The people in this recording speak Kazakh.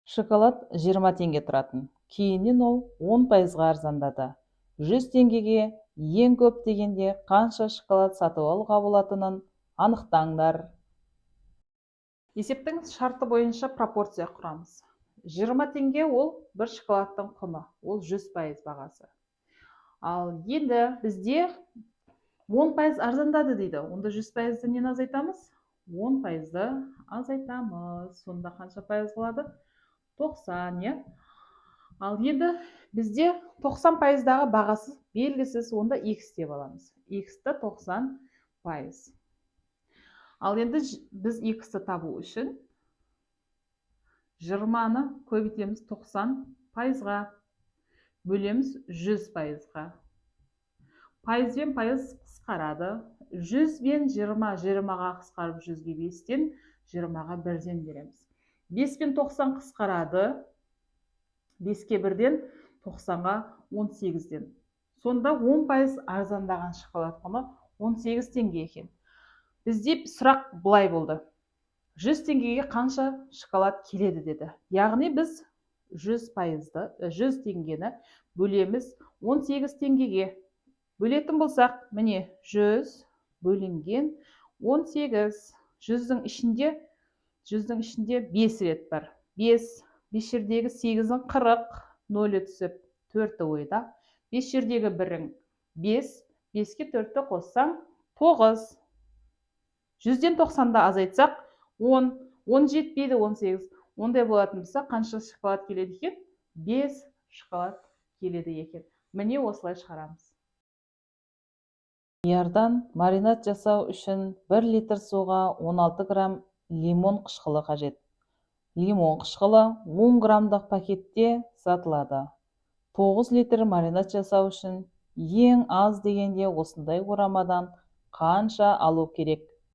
Шоколад 20 теңге тұратын. Кейіннен ол 10%-ға арзандады. 100 теңгеге ең көп дегенде қанша шоколад сатып алуға болатынын анықтаңдар. Есептің шарты бойынша пропорция құрамыз. 20 теңге ол бір шоколадтың құны, ол 100% бағасы. Ал енді бізде 10% арзандады дейді. Онда 100%-ді нені азайтамыз? 10%-ді азайтамыз. Сонда қанша пайыз қалады? 90, не? Ал енді бізде 90%-дағы бағасы белгісіз, онда x деп аламыз. X-ті 90%. Ал енді біз x-ті табу үшін 20-ны көбейтеміз 90%-ға, бөлеміз 100%-ға. Пайызбен пайыз қысқарады. 100 бен 20-ға қысқарып 100-ге 5-тен 20-ға 1-ден береміз. 5 бен 90 қысқарады. 5-ке 1-ден 90-ға 18-ден. Сонда 10% арзандаған шоколад құны 18 теңге екен. Бізде сұрақ былай болды. 100 теңгеге қанша шоколад келеді деді. Яғни біз 100 теңгені бөлеміз 18 теңгеге. Бөлетін болсақ, міне 100 бөлінген 18. 100-дің ішінде 5 рет бар. 5 жердегі 8-ің 40, 0 түсіп 4-ті ойда. 5 жердегі 1-ің 5, 5-ке 4-ті қоссаң 9. 100-ден 90-да азайтсақ 10, 10 жетпейді 18. Ондай болатын болса қанша шоколад келеді екен? 5 шоколад келеді екен. Міне осылай шығарамыз. Қиярдан маринад жасау үшін 1 литр суға 16 грамм лимон қышқылы қажет. Лимон қышқылы 10 граммдық пакетте сатылады. 9 литр маринад жасау үшін ең аз дегенде осындай орамадан қанша алу керек?